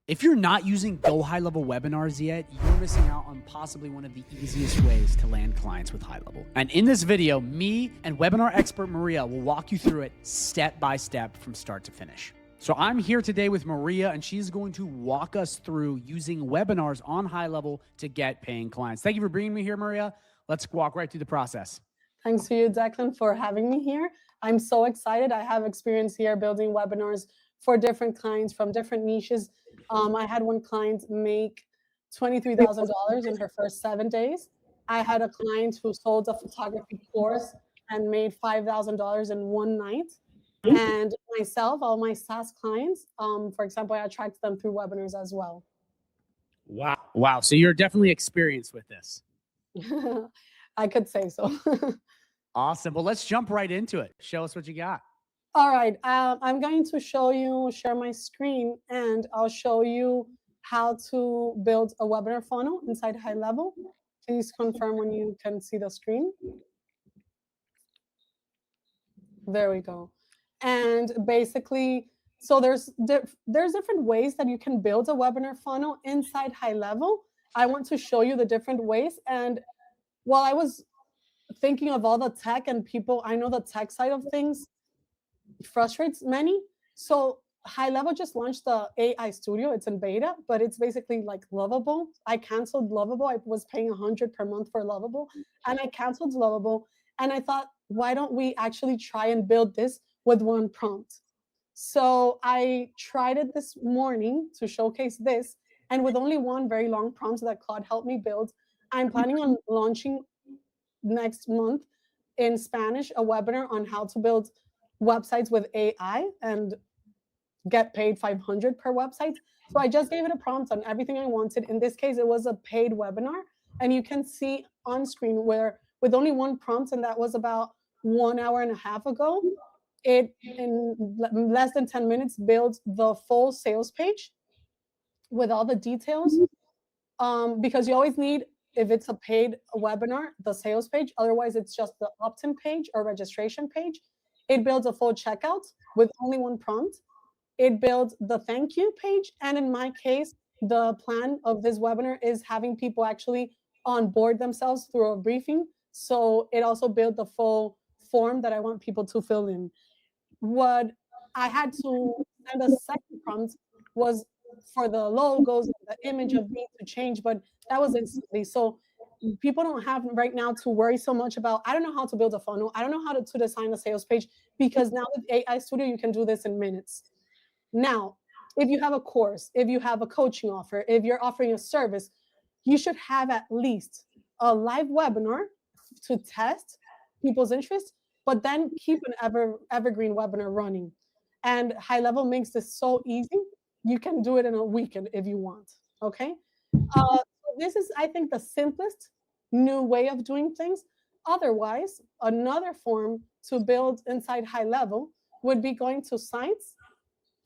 If you're not using Go High Level webinars yet, you're missing out on possibly one of the easiest ways to land clients with High Level. And in this video, me and webinar expert Maria will walk you through it step by step from start to finish. So I'm here today with Maria, and she's going to walk us through using webinars on High Level to get paying clients. Thank you for bringing me here, Maria. Let's walk right through the process. Thanks to you, Declan, for having me here. I'm so excited. I have experience here building webinars for different clients from different niches. I had one client make $23,000 in her first 7 days. I had a client who sold a photography course and made $5,000 in one night. And myself, all my SaaS clients, for example, I attract them through webinars as well. Wow. So you're definitely experienced with this. I could say so. Awesome. Well, let's jump right into it. Show us what you got. All right, I'm going to share my screen, and I'll show you how to build a webinar funnel inside High Level. Please confirm when you can see the screen. There we go. And basically, so there's different ways that you can build a webinar funnel inside High Level. I want to show you the different ways. And while I was thinking of all the tech and people, I know the tech side of things frustrates many. So High Level just launched the AI Studio. It's in beta, but it's basically like Lovable. I canceled Lovable. I was paying $100 per month for Lovable, and I canceled Lovable. And I thought, why don't we actually try and build this with one prompt? So I tried it this morning to showcase this, and with only one very long prompt that Claude helped me build, I'm planning on launching next month in Spanish a webinar on how to build websites with AI and get paid $500 per website. So I just gave it a prompt on everything I wanted. In this case, it was a paid webinar, and you can see on screen where with only one prompt, and that was about 1 hour and a half ago, it in less than 10 minutes builds the full sales page with all the details, because you always need, if it's a paid webinar, the sales page. Otherwise, it's just the opt-in page or registration page. It builds a full checkout with only one prompt. It builds the thank you page. And in my case, the plan of this webinar is having people actually onboard themselves through a briefing. So it also built the full form that I want people to fill in. What I had to send a second prompt was for the logos and the image of me to change, but that was instantly. So people don't have right now to worry so much about, I don't know how to build a funnel. I don't know how to design a sales page, because now with AI Studio, you can do this in minutes. Now, if you have a course, if you have a coaching offer, if you're offering a service, you should have at least a live webinar to test people's interest, but then keep an evergreen webinar running. And High Level makes this so easy. You can do it in a weekend if you want, okay? This is, I think, the simplest new way of doing things. Otherwise, another form to build inside High Level would be going to sites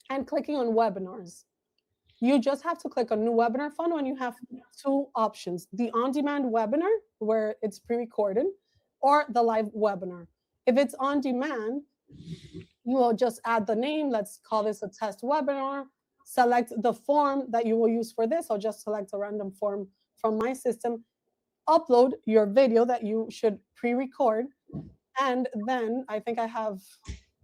and clicking on webinars. You just have to click on new webinar funnel, and you have two options: the on-demand webinar, where it's pre-recorded, or the live webinar. If it's on demand, you will just add the name. Let's call this a test webinar. Select the form that you will use for this. I'll just select a random form from my system. Upload your video that you should pre-record. And then I think I have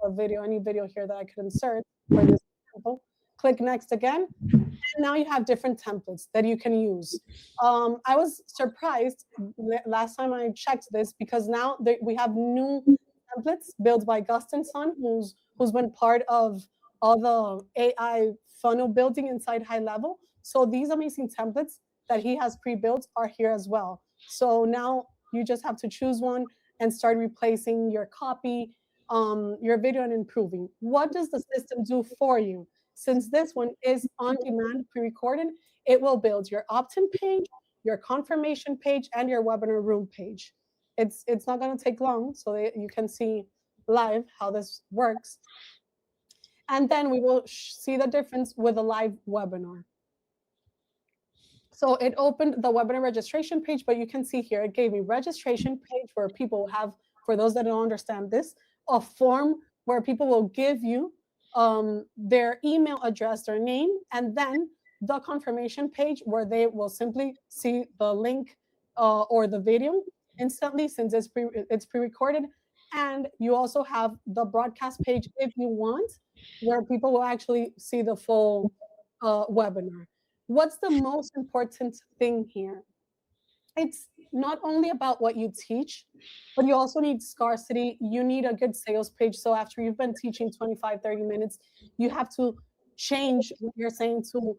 a video, any video here that I could insert for this example. Click next again. And now you have different templates that you can use. I was surprised last time I checked this, because now we have new templates built by Gustin Son, who's been part of all the AI funnel building inside High Level. So these amazing templates that he has pre-built are here as well. So now you just have to choose one and start replacing your copy, your video, and improving. What does the system do for you? Since this one is on demand, pre-recorded, it will build your opt-in page, your confirmation page, and your webinar room page. It's not going to take long, so you can see live how this works. And then we will see the difference with a live webinar. So it opened the webinar registration page, but you can see here, it gave me registration page where people have, for those that don't understand this, a form where people will give you their email address, their name, and then the confirmation page where they will simply see the link or the video instantly, since it's pre-recorded. And you also have the broadcast page if you want, where people will actually see the full webinar. What's the most important thing here? It's not only about what you teach, but you also need scarcity. You need a good sales page. So after you've been teaching 25, 30 minutes, you have to change what you're saying to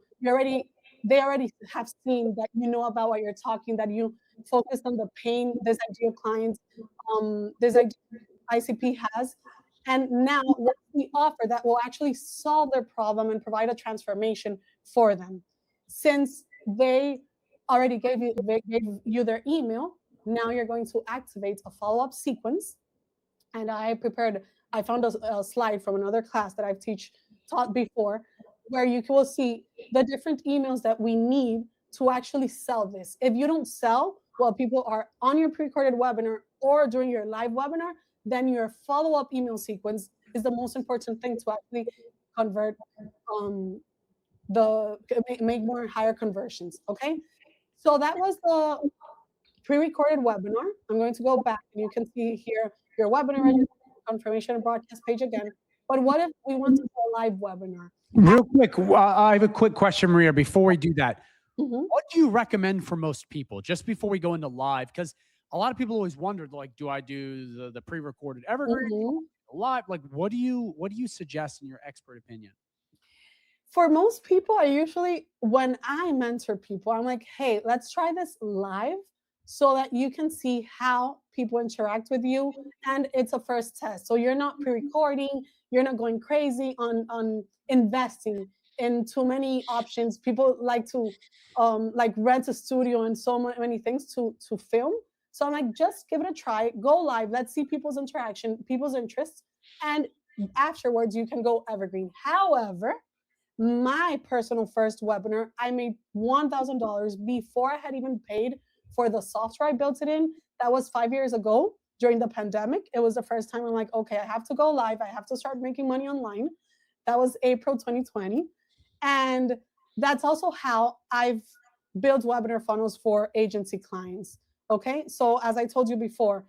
they already have seen that you know about what you're talking, that you focus on the pain this ideal client, this ideal ICP has. And now what's the offer that will actually solve their problem and provide a transformation for them? Since they already gave you their email, now you're going to activate a follow-up sequence. And I found a slide from another class that I've taught before, where you will see the different emails that we need to actually sell this. If you don't sell while people are on your pre-recorded webinar or during your live webinar, then your follow-up email sequence is the most important thing to actually convert make more higher conversions. Okay, so that was the pre-recorded webinar. I'm going to go back and you can see here your webinar registration, confirmation and broadcast page again. But what if we want to do a live webinar? Real quick, I have a quick question, Maria, before we do that. What do you recommend for most people, just before we go into live? Because a lot of people always wondered, like, do I do the pre-recorded Evergreen live? Like, what do you suggest in your expert opinion? For most people, when I mentor people, I'm like, hey, let's try this live so that you can see how people interact with you. And it's a first test. So you're not pre-recording, you're not going crazy on investing in too many options. People like to like rent a studio and so many things to film. So I'm like, just give it a try, go live, let's see people's interaction, people's interests, and afterwards you can go evergreen. However, my personal first webinar, I made $1,000 before I had even paid for the software I built it in. That was 5 years ago during the pandemic. It was the first time I'm like, okay, I have to go live. I have to start making money online. That was April 2020. And that's also how I've built webinar funnels for agency clients. Okay, so as I told you before,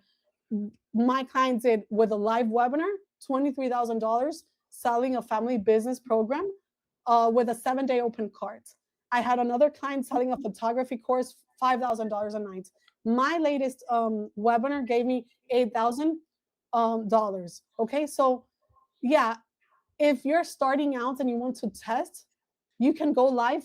my client did with a live webinar, $23,000 selling a family business program with a 7-day open cart. I had another client selling a photography course, $5,000 a night. My latest webinar gave me $8,000. Okay, so yeah, if you're starting out and you want to test, you can go live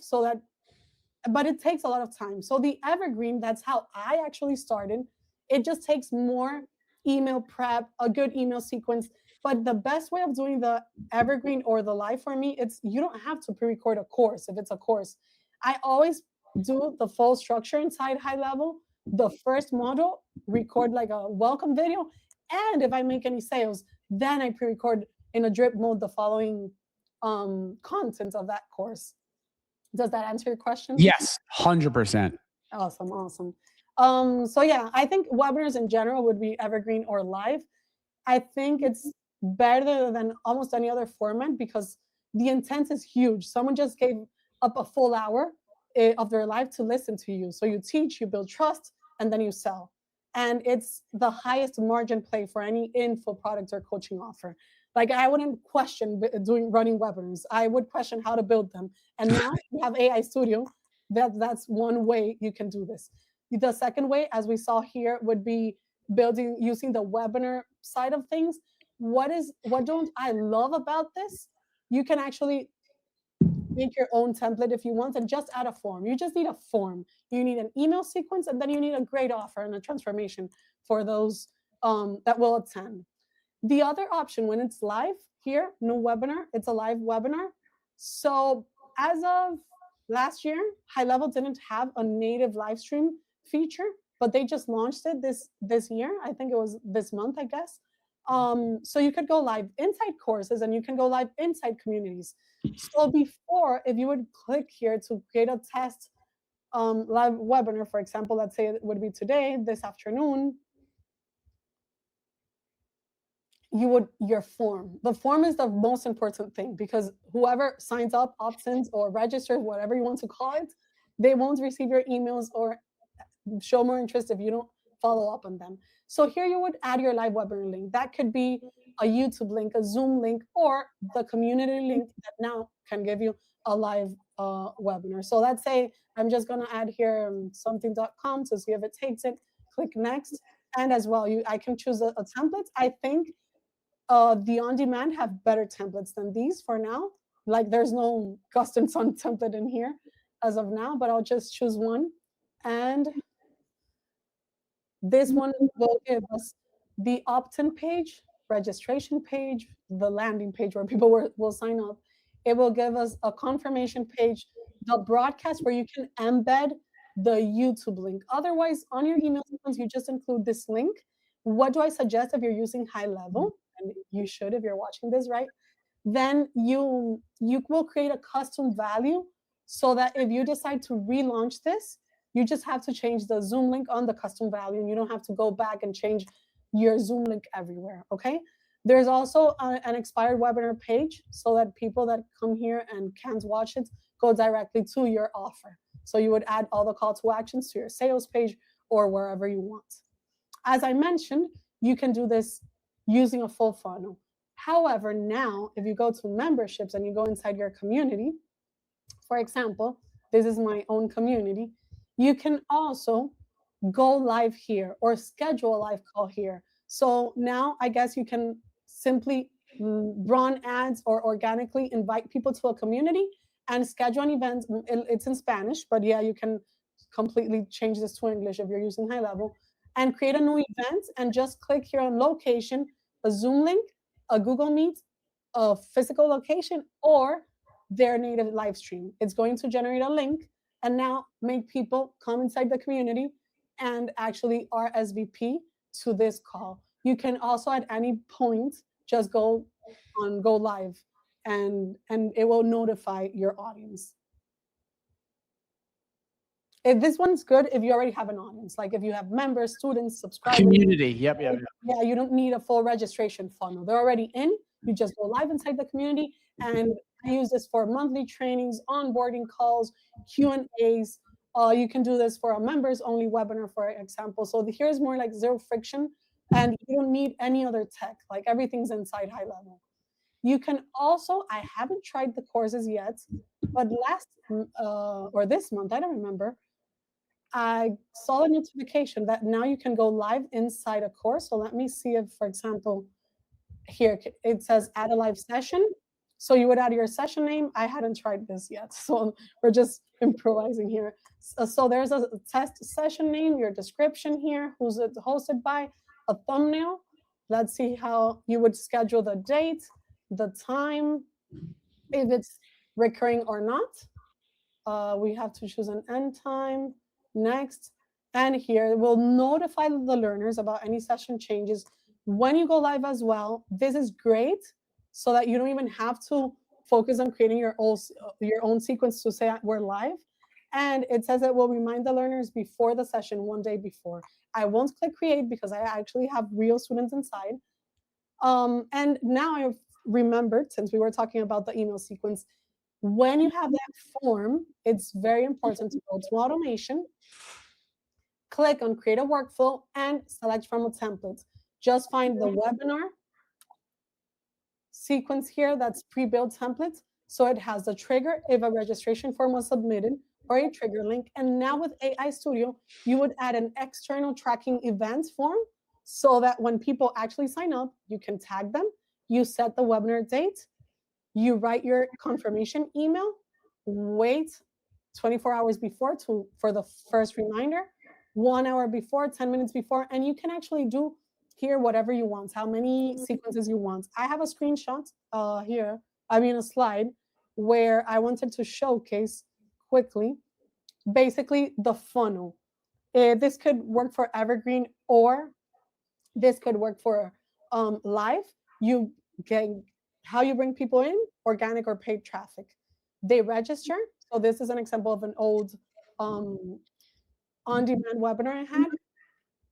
but it takes a lot of time. So the Evergreen, that's how I actually started. It just takes more email prep, a good email sequence. But the best way of doing the Evergreen or the live for me, you don't have to pre-record a course if it's a course. I always do the full structure inside High Level. The first module, record like a welcome video. And if I make any sales, then I pre-record in a drip mode the following content of that course. Does that answer your question? Yes, 100%. Awesome. So yeah, I think webinars in general would be evergreen or live. I think it's better than almost any other format because the intent is huge. Someone just gave up a full hour of their life to listen to you. So you teach, you build trust, and then you sell. And it's the highest margin play for any info product or coaching offer. Like I wouldn't question running webinars. I would question how to build them. And now we have AI Studio. That's one way you can do this. The second way, as we saw here, would be using the webinar side of things. What don't I love about this? You can actually make your own template if you want and just add a form. You just need a form. You need an email sequence, and then you need a great offer and a transformation for those that will attend. The other option, when it's live here, no webinar, it's a live webinar. So as of last year, High Level didn't have a native live stream feature, but they just launched it this year. I think it was this month, I guess. So you could go live inside courses and you can go live inside communities. So before, if you would click here to create a test live webinar, for example, let's say it would be today, this afternoon, your form. The form is the most important thing because whoever signs up, opts in, or registers, whatever you want to call it, they won't receive your emails or show more interest if you don't follow up on them. So here you would add your live webinar link. That could be a YouTube link, a Zoom link, or the community link that now can give you a live webinar. So let's say I'm just going to add here something.com to see if it takes it. Click next. And as well, I can choose a template. I think the on-demand have better templates than these for now. Like there's no custom sun template in here as of now, but I'll just choose one. And this one will give us the opt-in page, registration page, the landing page where people will sign up. It will give us a confirmation page, the broadcast where you can embed the YouTube link. Otherwise, on your email sequence, you just include this link. What do I suggest if you're using HighLevel? And you should if you're watching this, right? Then you will create a custom value so that if you decide to relaunch this, you just have to change the Zoom link on the custom value, and you don't have to go back and change your Zoom link everywhere, okay? There's also an expired webinar page so that people that come here and can't watch it go directly to your offer. So you would add all the call to actions to your sales page or wherever you want. As I mentioned, you can do this using a full funnel. However, now if you go to memberships and you go inside your community, for example, this is my own community, you can also go live here or schedule a live call here. So now I guess you can simply run ads or organically invite people to a community and schedule an event. It's in Spanish, but yeah, you can completely change this to English if you're using HighLevel, and create a new event and just click here on location, a Zoom link, a Google Meet, a physical location, or their native live stream. It's going to generate a link and now make people come inside the community and actually RSVP to this call. You can also at any point just go live and it will notify your audience. This one's good if you already have an audience, like if you have members, students, subscribers. Community, yep. Yeah, you don't need a full registration funnel. They're already in. You just go live inside the community, and I use this for monthly trainings, onboarding calls, Q&As. You can do this for a members-only webinar, for example. So here's more like zero friction, and you don't need any other tech. Like everything's inside HighLevel. You can also, I haven't tried the courses yet, but last or this month, I don't remember, I saw a notification that now you can go live inside a course. So let me see if, for example, here it says add a live session. So you would add your session name. I hadn't tried this yet, so we're just improvising here. So there's a test session name, your description here, who's it hosted by, a thumbnail. Let's see how you would schedule the date, the time, if it's recurring or not. We have to choose an end time. Next, and here it will notify the learners about any session changes when you go live as well. This is great so that you don't even have to focus on creating your own sequence to say we're live. And it says it will remind the learners before the session, one day before. I won't click create because I actually have real students inside. And now I've remembered, since we were talking about the email sequence, when you have that form, it's very important to go to automation, click on create a workflow, and select from a template. Just find the webinar sequence here that's pre-built template. So it has the trigger if a registration form was submitted or a trigger link. And now with AI Studio, you would add an external tracking events form so that when people actually sign up, you can tag them, you set the webinar date, you write your confirmation email, wait 24 hours before for the first reminder, 1 hour before, 10 minutes before, and you can actually do here whatever you want, how many sequences you want. I have a screenshot here, a slide, where I wanted to showcase quickly, basically the funnel. This could work for Evergreen, or this could work for live. You get how you bring people in, organic or paid traffic. They register. So this is an example of an old on-demand webinar I had.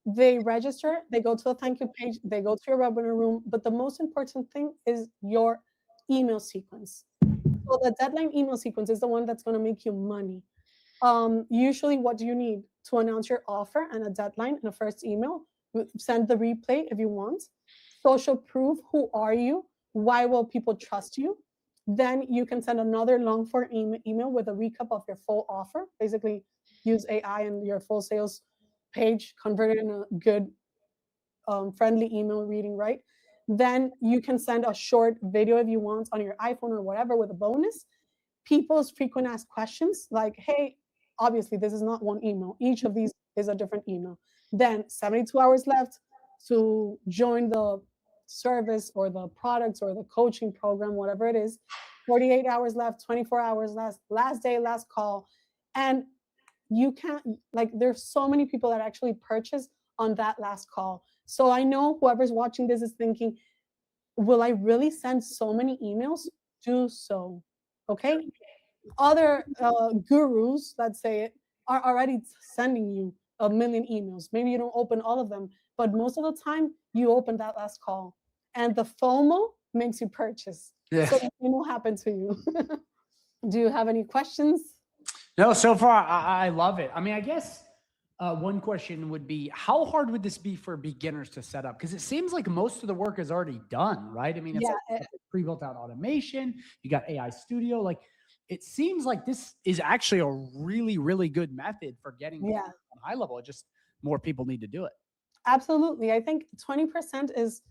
they register, they go to a thank you page, they go to your webinar room, but the most important thing is your email sequence. So the deadline email sequence is the one that's going to make you money. Usually, what do you need to announce your offer and a deadline in a first email? Send the replay if you want. Social proof, who are you? Why will people trust you? Then you can send another long form email with a recap of your full offer. Basically, use AI and your full sales page, convert it in a good, friendly email reading, right? Then you can send a short video if you want on your iPhone or whatever with a bonus. People's frequent asked questions like, hey, obviously this is not one email. Each of these is a different email. Then 72 hours left to join the service or the products or the coaching program, whatever it is. 48 hours left, 24 hours last day, last call. And you can't, like, there's so many people that actually purchase on that last call. So I know whoever's watching this is thinking, will I really send so many emails? Do so. Okay. Other gurus, let's say it, are already sending you a million emails. Maybe you don't open all of them, but most of the time you open that last call. And the FOMO makes you purchase. Yeah. So it will happen to you. Do you have any questions? No, so far I love it. I mean, I guess one question would be, how hard would this be for beginners to set up? Because it seems like most of the work is already done, right? I mean, it's like pre-built out automation. You got AI Studio. Like, it seems like this is actually a really, really good method for getting on high level. It just more people need to do it. Absolutely. I think 20% is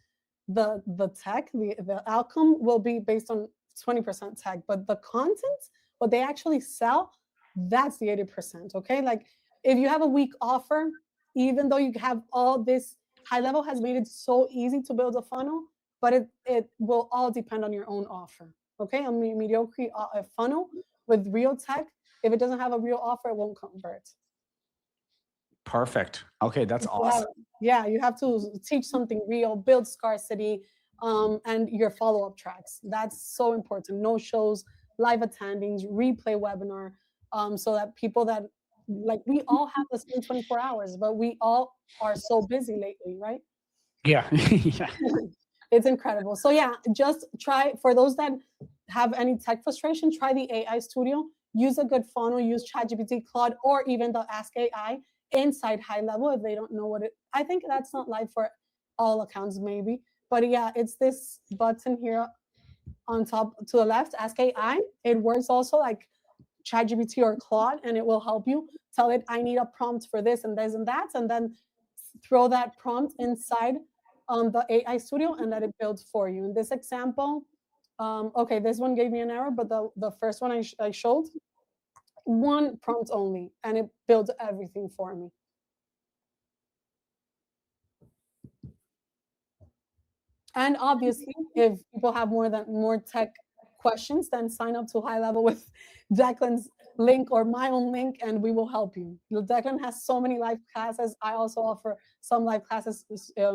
the tech. The outcome will be based on 20% tech, but the content, what they actually sell, that's the 80%. Okay. Like if you have a weak offer, even though you have all this, high level has made it so easy to build a funnel, but it will all depend on your own offer. Okay. A mediocre funnel with real tech, if it doesn't have a real offer, it won't convert. Perfect. Okay, that's awesome. Yeah, you have to teach something real, build scarcity, and your follow-up tracks. That's so important. No shows, live attendings, replay webinar, so that people that, like, we all have the same 24 hours, but we all are so busy lately, right? Yeah. Yeah. It's incredible. So yeah, just try, for those that have any tech frustration, try the AI Studio. Use a good funnel, use ChatGPT, Claude, or even the Ask AI inside high level if they don't know what it. I think that's not live for all accounts, maybe. But yeah, it's this button here on top to the left, Ask AI. It works also like ChatGPT or Claude, and it will help you tell it, I need a prompt for this and this and that, and then throw that prompt inside the AI Studio and let it build for you. In this example, okay, this one gave me an error, but the first one I showed, one prompt only, and it builds everything for me. And obviously, if people have more tech questions, then sign up to High Level with Declan's link or my own link, and we will help you. Declan has so many live classes. I also offer some live classes,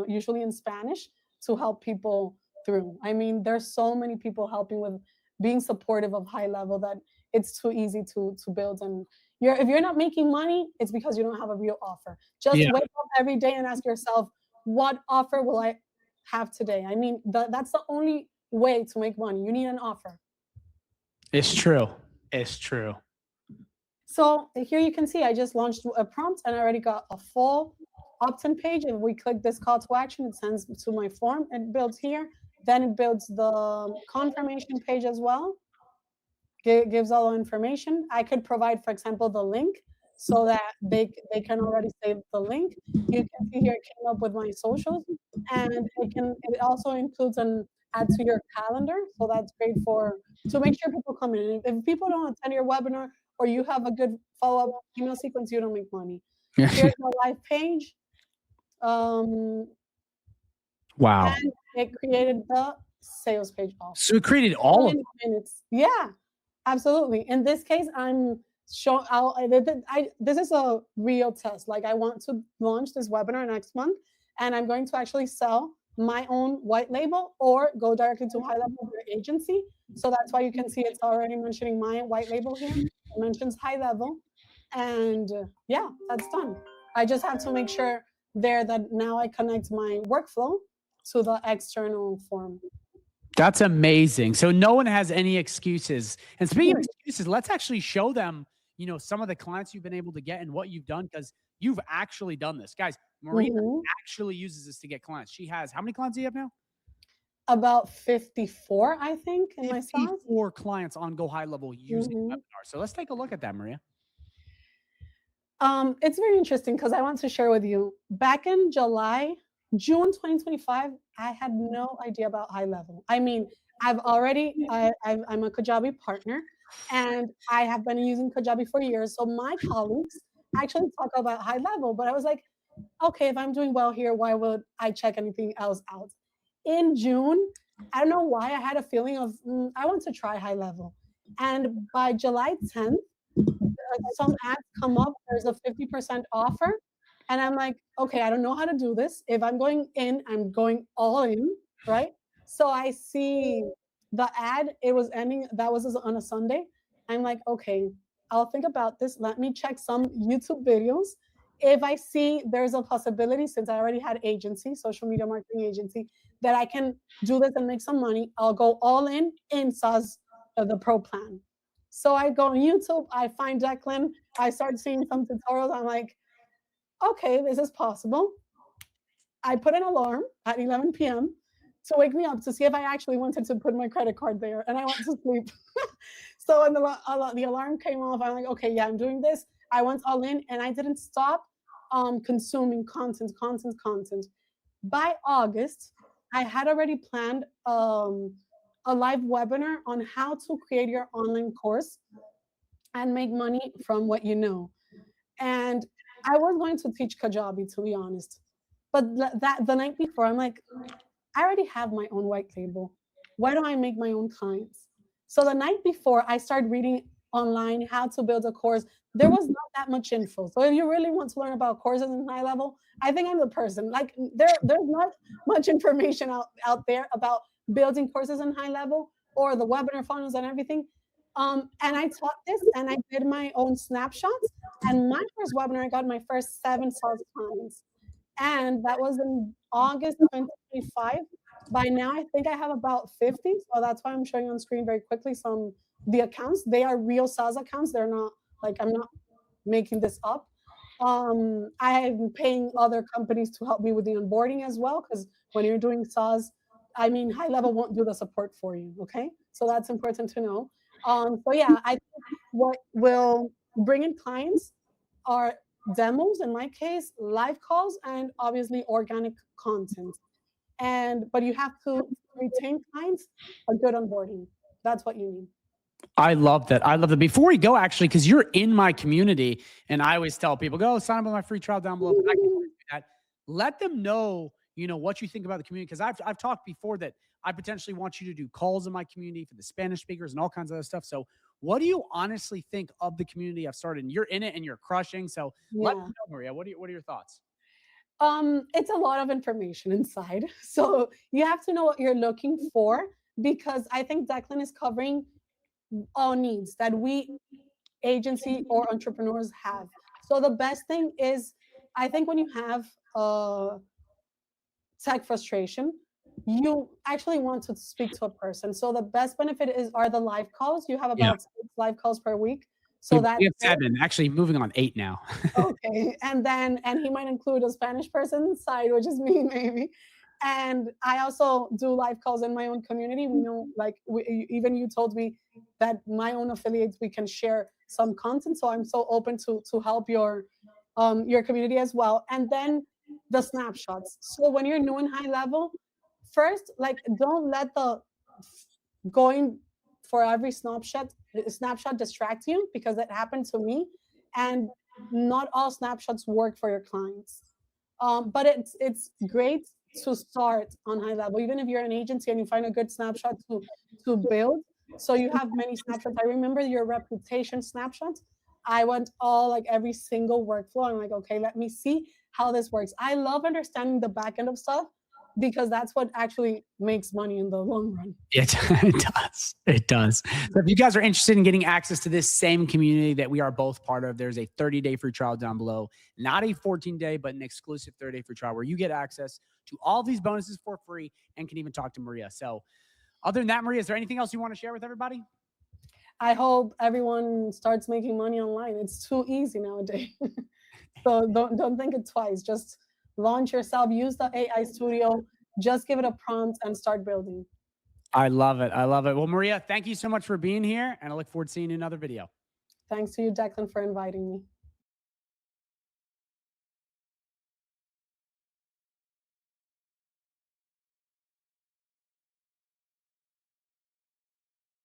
usually in Spanish, to help people through. I mean, there's so many people helping with being supportive of High Level that it's too easy to build. And if you're not making money, it's because you don't have a real offer. Just wake up every day and ask yourself, what offer will I have today? I mean, that's the only way to make money. You need an offer. It's true. It's true. So here you can see I just launched a prompt and I already got a full opt-in page. If we click this call to action, it sends to my form. It builds here. Then it builds the confirmation page as well. Gives all the information. I could provide, for example, the link so that they can already save the link. You can see here it came up with my socials, and it also includes an add to your calendar. So that's great to make sure people come in. If people don't attend your webinar or you have a good follow-up email sequence, you don't make money. Here's my live page. Wow. And it created the sales page also. So it created all of minutes. Yeah, absolutely. In this case, I'm showing. This is a real test. Like, I want to launch this webinar next month, and I'm going to actually sell my own white label or go directly to High Level agency. So that's why you can see it's already mentioning my white label here. It mentions High Level, and yeah, that's done. I just have to make sure there that now I connect my workflow to the external form. That's amazing. So no one has any excuses. And speaking of excuses, let's actually show them, some of the clients you've been able to get and what you've done, because you've actually done this. Guys, Maria actually uses this to get clients. She has, how many clients do you have now? About 54, I think, in my size. 54 clients on Go High Level using webinars. So let's take a look at that, Maria. It's very interesting because I want to share with you. Back in June 2025, I had no idea about High Level. I mean, I'm a Kajabi partner, and I have been using Kajabi for years. So my colleagues actually talk about High Level, but I was like, okay, if I'm doing well here, why would I check anything else out? In June, I don't know why I had a feeling of I want to try High Level, and by July 10th, some ads come up. There's a 50% offer, and I'm like, okay, I don't know how to do this. If I'm going in, I'm going all in, right? So I see the ad. It was ending. That was on a Sunday. I'm like, okay, I'll think about this. Let me check some YouTube videos. If I see there's a possibility, since I already had agency, social media marketing agency, that I can do this and make some money, I'll go all in SaaS, the pro plan. So I go on YouTube, I find Declan, I start seeing some tutorials. I'm like, okay, this is possible. I put an alarm at 11 p.m. to wake me up to see if I actually wanted to put my credit card there, and I went to sleep. So when the alarm came off, I'm like, okay, yeah, I'm doing this. I went all in, and I didn't stop consuming content. By August, I had already planned a live webinar on how to create your online course and make money from what you know. And I was going to teach Kajabi, to be honest. But the night before, I'm like, I already have my own white label. Why don't I make my own clients? So the night before, I started reading online how to build a course. There was not that much info. So if you really want to learn about courses in High Level, I think I'm the person. Like there's not much information out there about building courses in High Level or the webinar funnels and everything. And I taught this, and I did my own snapshots. And my first webinar, I got my first 7 sales clients, and that was in August 2025. By now, I think I have about 50. So that's why I'm showing on screen very quickly the accounts. They are real SaaS accounts. They're not like, I'm not making this up. I'm paying other companies to help me with the onboarding as well, because when you're doing SaaS, I mean, High Level won't do the support for you. Okay, so that's important to know. So yeah, I think what will bring in clients are demos, in my case, live calls, and obviously organic content. But you have to retain clients, a good onboarding. That's what you need. I love that. I love that. Before we go, actually, because you're in my community, and I always tell people, go sign up on my free trial down below. But I can do that. Let them know, what you think about the community. Because I've talked before that I potentially want you to do calls in my community for the Spanish speakers and all kinds of other stuff. So what do you honestly think of the community I've started? And you're in it and you're crushing. So let me know, Maria. What are your thoughts? It's a lot of information inside. So you have to know what you're looking for, because I think Declan is covering all needs that we agency or entrepreneurs have. So the best thing is, I think when you have tech frustration, you actually want to speak to a person. So the best benefit are the live calls. You have about 6 live calls per week. So we have 7, actually moving on 8 now. Okay. And he might include a Spanish person inside, which is me maybe. And I also do live calls in my own community. We know, like, even you told me that my own affiliates, we can share some content. So I'm so open to help your community as well. And then the snapshots. So when you're new in High Level, first, like, don't let the going for every snapshot distract you, because it happened to me, and not all snapshots work for your clients. But it's great to start on High Level, even if you're an agency and you find a good snapshot to build. So you have many snapshots. I remember your reputation snapshot. I went like every single workflow. I'm like, okay, let me see how this works. I love understanding the back end of stuff, because that's what actually makes money in the long run. It does. It does. So if you guys are interested in getting access to this same community that we are both part of, there's a 30-day free trial down below. Not a 14-day, but an exclusive 30-day free trial where you get access to all these bonuses for free and can even talk to Maria. So other than that, Maria, is there anything else you want to share with everybody? I hope everyone starts making money online. It's too easy nowadays. So don't think it twice. Just launch yourself, use the AI Studio, just give it a prompt and start building. I love it. I love it. Well, Maria, thank you so much for being here, and I look forward to seeing you in another video. Thanks to you, Declan, for inviting me.